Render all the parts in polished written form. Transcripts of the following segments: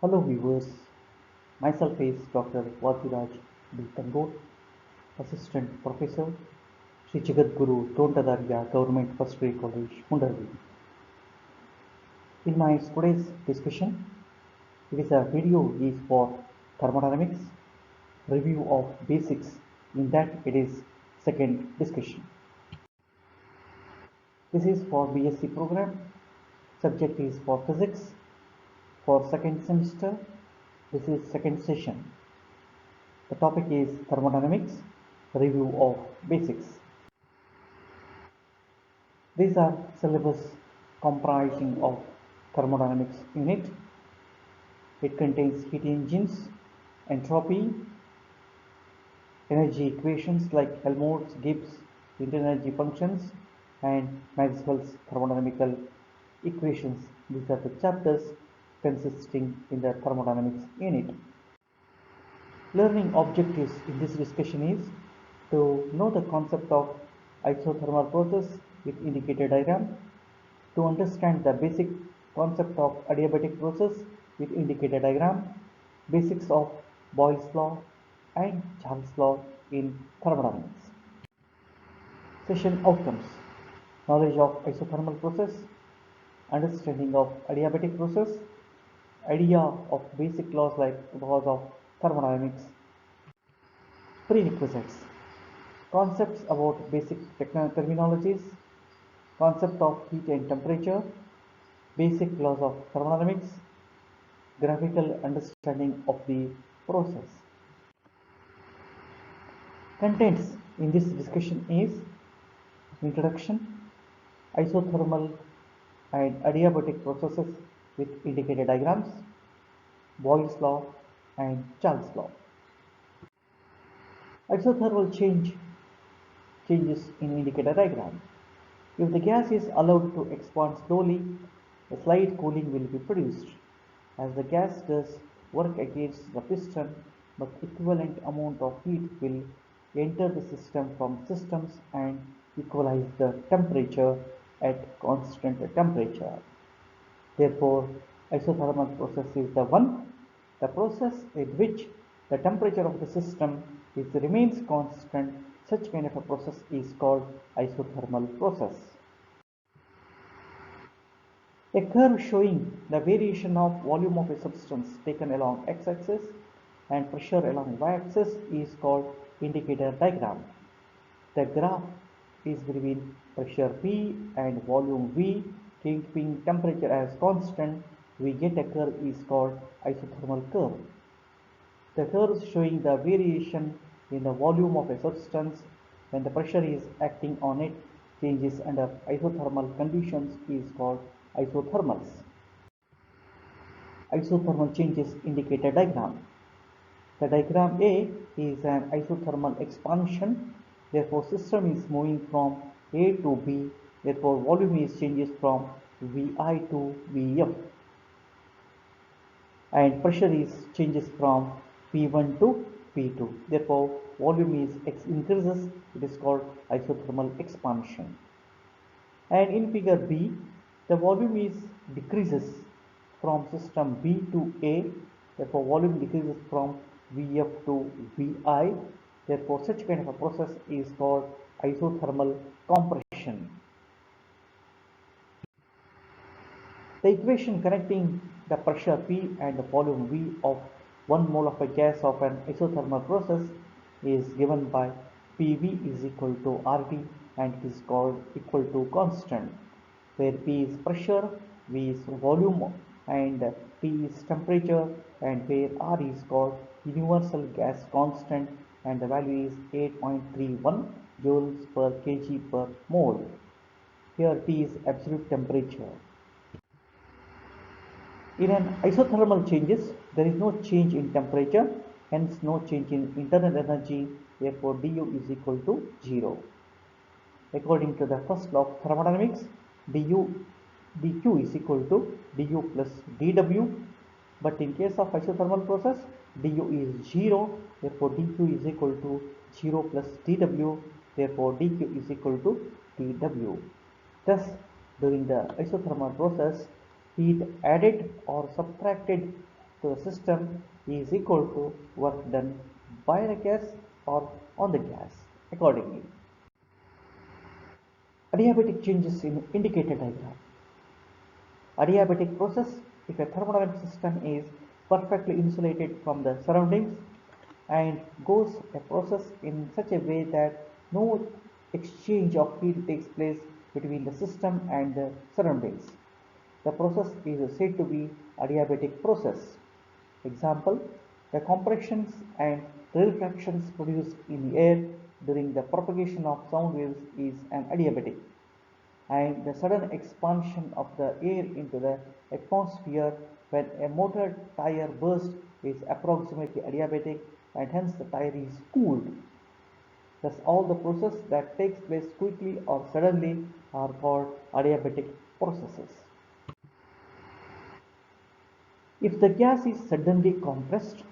Hello viewers, myself is Dr. Vadiraj B. Tangur, Assistant Professor, Sri Jagadguru Tontadarya Government First Grade College, Mundarvi. In my today's discussion, it is a video is for thermodynamics, review of basics, in that it is second discussion. This is for BSc program, subject is for physics, for second semester, this is second session. The topic is thermodynamics, review of basics. These are syllabus comprising of thermodynamics unit. It contains heat engines, entropy, energy equations like Helmholtz, Gibbs, internal energy functions, and Maxwell's thermodynamical equations. These are the chapters consisting in the thermodynamics unit. Learning objectives in this discussion is to know the concept of isothermal process with indicator diagram, to understand the basic concept of adiabatic process with indicator diagram, basics of Boyle's law and Charles' law in thermodynamics. Session outcomes: knowledge of isothermal process, understanding of adiabatic process, idea of basic laws like laws of thermodynamics. Prerequisites: concepts about basic terminologies, concept of heat and temperature, basic laws of thermodynamics, graphical understanding of the process. Contents in this discussion is introduction, isothermal and adiabatic processes with indicator diagrams, Boyle's law and Charles' law. Isothermal changes in indicator diagram. If the gas is allowed to expand slowly, a slight cooling will be produced, as the gas does work against the piston, but equivalent amount of heat will enter the system from systems and equalize the temperature at constant temperature. Therefore, isothermal process is the process in which the temperature of the system remains constant. Such kind of a process is called isothermal process. A curve showing the variation of volume of a substance taken along x-axis and pressure along y-axis is called indicator diagram. The graph is between pressure P and volume V, keeping temperature as constant. We get a curve is called isothermal curve. The curves showing the variation in the volume of a substance when the pressure is acting on it changes under isothermal conditions is called isothermals. Isothermal changes indicator diagram. The diagram A is an isothermal expansion, therefore system is moving from A to B, therefore volume is changes from Vi to Vf, and pressure is changes from P1 to P2, therefore volume is increases, it is called isothermal expansion. And in figure B, the volume is decreases from system B to A, therefore volume decreases from Vf to Vi, therefore such kind of a process is called isothermal compression. The equation connecting the pressure P and the volume V of 1 mole of a gas of an isothermal process is given by PV is equal to RT and it is called equal to constant, where P is pressure, V is volume and T is temperature, and where R is called universal gas constant and the value is 8.31 joules per kg per mole. Here T is absolute temperature. In an isothermal changes, there is no change in temperature, hence no change in internal energy, therefore du is equal to 0. According to the first law of thermodynamics, dq is equal to du plus dw, but in case of isothermal process, du is 0, therefore dq is equal to 0 plus dw, therefore dq is equal to dw. Thus, during the isothermal process, heat added or subtracted to the system is equal to work done by the gas or on the gas accordingly. Adiabatic changes in indicator diagram. Adiabatic process: if a thermodynamic system is perfectly insulated from the surroundings and goes a process in such a way that no exchange of heat takes place between the system and the surroundings, the process is said to be adiabatic process. Example: the compressions and rarefactions produced in the air during the propagation of sound waves is an adiabatic, and the sudden expansion of the air into the atmosphere when a motor tire bursts is approximately adiabatic, and hence the tire is cooled. Thus all the processes that takes place quickly or suddenly are called adiabatic processes. If the gas is suddenly compressed,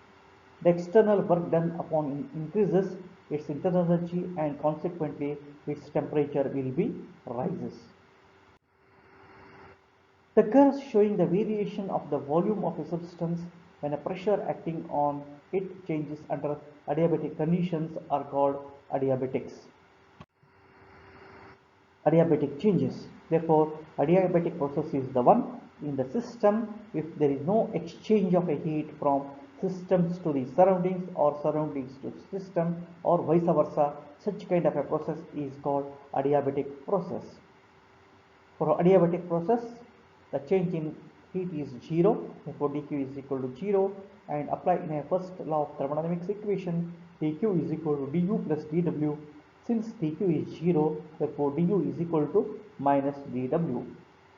the external work done upon increases its internal energy, and consequently its temperature will be rises. The curves showing the variation of the volume of a substance when a pressure acting on it changes under adiabatic conditions are called adiabatics. Adiabatic changes. Therefore, adiabatic process is the one in the system if there is no exchange of a heat from systems to the surroundings or surroundings to system or vice versa. Such kind of a process is called adiabatic process. For adiabatic process, the change in heat is 0, therefore dq is equal to 0, and apply in a first law of thermodynamics equation, dq is equal to du plus dw. Since dq is 0, therefore du is equal to minus dw.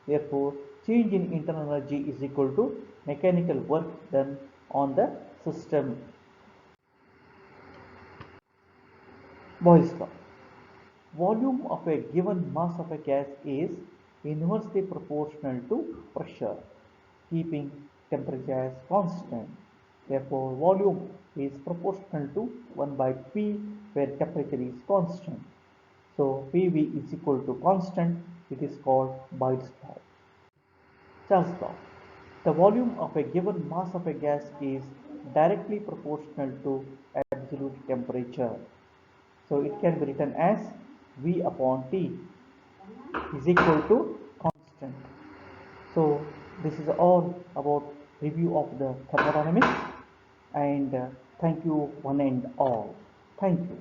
Therefore, change in internal energy is equal to mechanical work done on the system. Boyle's law. Volume of a given mass of a gas is inversely proportional to pressure, keeping temperature as constant. Therefore, volume is proportional to 1 by P, where temperature is constant. So, PV is equal to constant. It is called Boyle's law. Charles law. The volume of a given mass of a gas is directly proportional to absolute temperature. So it can be written as V upon T is equal to constant. So this is all about review of the thermodynamics, and thank you one and all. Thank you.